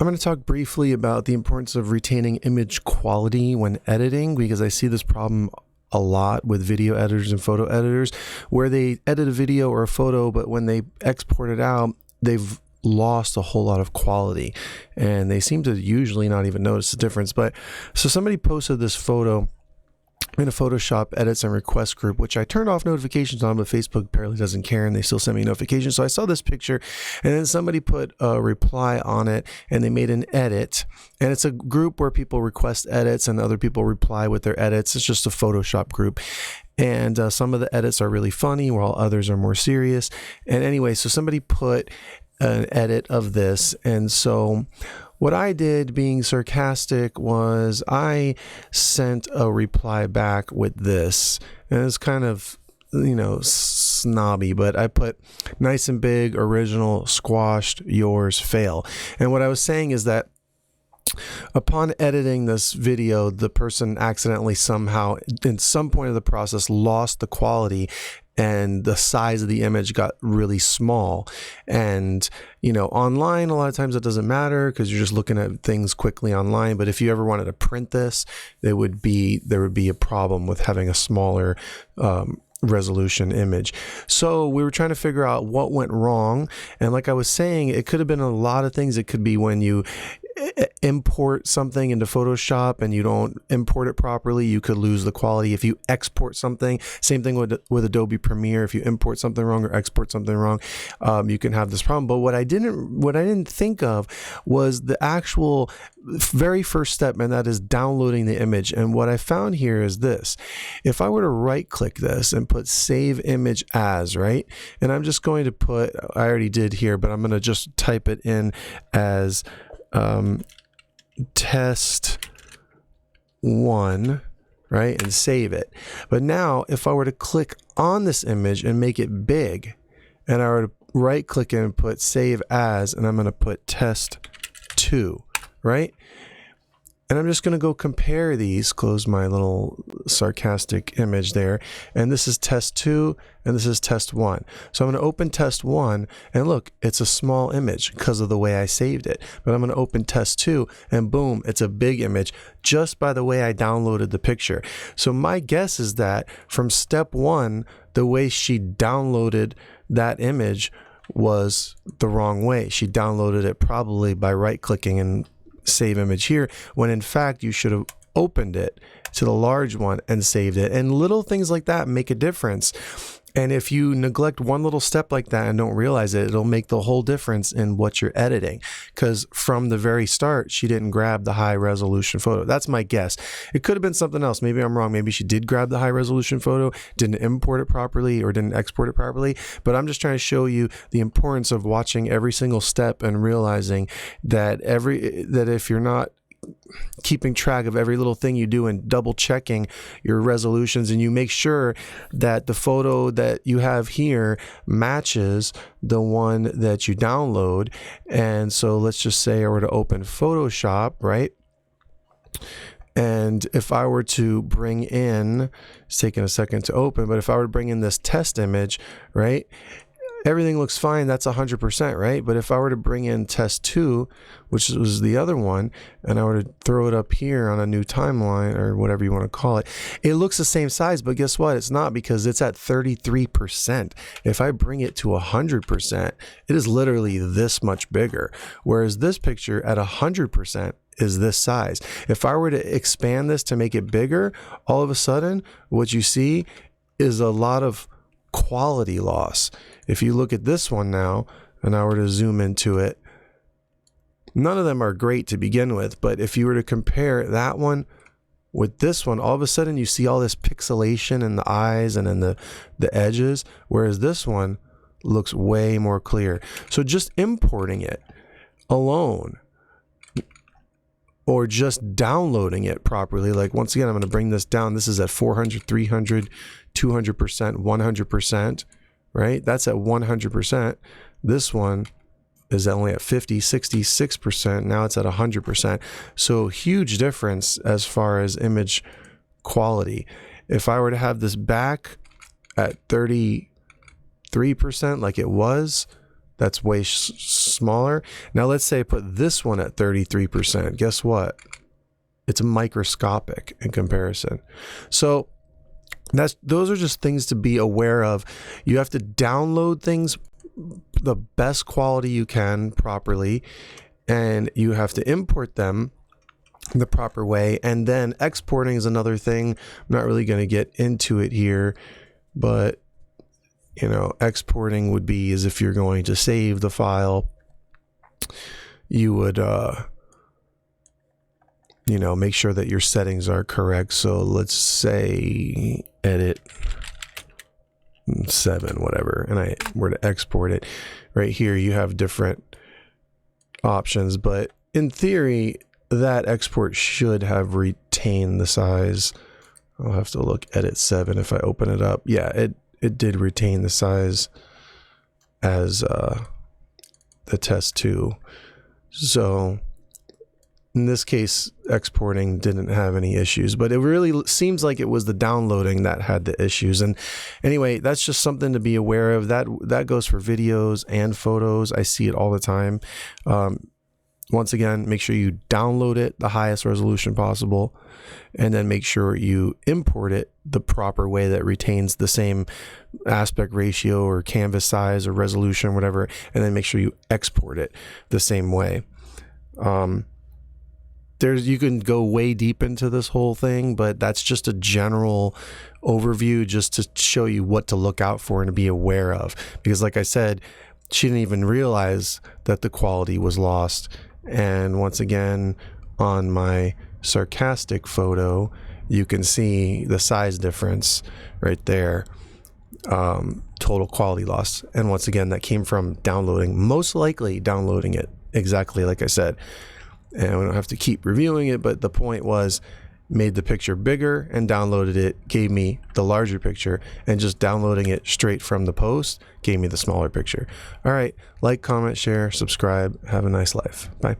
I'm going to talk briefly about the importance of retaining image quality when editing, because I see this problem a lot with video editors and photo editors where they edit a video or a photo, but when they export it out, they've lost a whole lot of quality and they seem to usually not even notice the difference. But so somebody posted this photo in a Photoshop edits and requests group, which I turned off notifications on, but Facebook apparently doesn't care and they still send me notifications. So I saw this picture and then somebody put a reply on it and they made an edit, and it's a group where people request edits and other people reply with their edits. It's just a Photoshop group. And some of the edits are really funny while others are more serious. And anyway, so somebody put an edit of this, and so what I did, being sarcastic, was I sent a reply back with this, and it's kind of, you know, snobby, but I put nice and big, original, squashed, yours, fail. And what I was saying is that upon editing this video, the person accidentally somehow, in some point of the process, lost the quality and the size of the image got really small. And, you know, online, a lot of times it doesn't matter because you're just looking at things quickly online. But if you ever wanted to print this, there would be a problem with having a smaller resolution image. So we were trying to figure out what went wrong. And like I was saying, it could have been a lot of things. It could be when you import something into Photoshop and you don't import it properly, you could lose the quality. If you export something, same thing with Adobe Premiere, if you import something wrong or export something wrong, you can have this problem. But what I didn't think of was the actual very first step, and that is downloading the image. And what I found here is this: if I were to right click this and put save image as, right, and I'm just going to put, I already did here, but I'm going to just type it in as test 1, right, and save it. But now if I were to click on this image and make it big, and I were to right click and put save as, and I'm going to put test 2, right, and I'm just going to go compare these, close my little sarcastic image there, and this is test 2 and this is test 1. So I'm going to open test 1 and look, it's a small image because of the way I saved it. But I'm going to open test 2 and boom, it's a big image just by the way I downloaded the picture. So my guess is that from step 1, the way she downloaded that image was the wrong way. She downloaded it probably by right clicking and save image here, when in fact you should have opened it to the large one and saved it. And little things like that make a difference. And if you neglect one little step like that and don't realize it, it'll make the whole difference in what you're editing. Because from the very start, she didn't grab the high resolution photo. That's my guess. It could have been something else. Maybe I'm wrong. Maybe she did grab the high resolution photo, didn't import it properly, or didn't export it properly. But I'm just trying to show you the importance of watching every single step and realizing that if you're not keeping track of every little thing you do and double checking your resolutions, and you make sure that the photo that you have here matches the one that you download. And so let's just say I were to open Photoshop, right? And if I were to bring in, it's taking a second to open, but if I were to bring in this test image, right, everything looks fine. That's 100%, right? But if I were to bring in test 2, which was the other one, and I were to throw it up here on a new timeline or whatever you want to call it, it looks the same size, but guess what? It's not, because it's at 33%. If I bring it to 100%, it is literally this much bigger. Whereas this picture at 100% is this size. If I were to expand this to make it bigger, all of a sudden, what you see is a lot of quality loss. If you look at this one now, and I were to zoom into it, none of them are great to begin with, but if you were to compare that one with this one, all of a sudden you see all this pixelation in the eyes and in the edges, whereas this one looks way more clear. So just importing it alone, or just downloading it properly, like once again, I'm going to bring this down. This is at 400, 300, 200%, 100%, right? That's at 100%. This one is only at 50, 66%. Now it's at 100%. So huge difference as far as image quality. If I were to have this back at 33% like it was, That's way smaller. Now let's say I put this one at 33%. Guess what? It's microscopic in comparison. So those are just things to be aware of. You have to download things the best quality you can properly, and you have to import them the proper way. And then exporting is another thing. I'm not really going to get into it here, but you know, exporting would be as if you're going to save the file. You would you know, make sure that your settings are correct. So let's say edit 7, whatever, and I were to export it. Right here you have different options, but in theory that export should have retained the size. I'll have to look edit 7 if I open it up. Yeah, it did retain the size as the test 2. So in this case, exporting didn't have any issues, but it really seems like it was the downloading that had the issues. And anyway, that's just something to be aware of. That goes for videos and photos. I see it all the time. Once again, make sure you download it the highest resolution possible, and then make sure you import it the proper way that retains the same aspect ratio or canvas size or resolution, whatever, and then make sure you export it the same way. You can go way deep into this whole thing, but that's just a general overview just to show you what to look out for and to be aware of. Because like I said, she didn't even realize that the quality was lost. And once again, on my sarcastic photo, you can see the size difference right there. Total quality loss. And once again, that came from downloading, most likely downloading it exactly like I said. And we don't have to keep reviewing it, but the point was, made the picture bigger and downloaded it, gave me the larger picture, and just downloading it straight from the post gave me the smaller picture. All right, like, comment, share, subscribe. Have a nice life. Bye.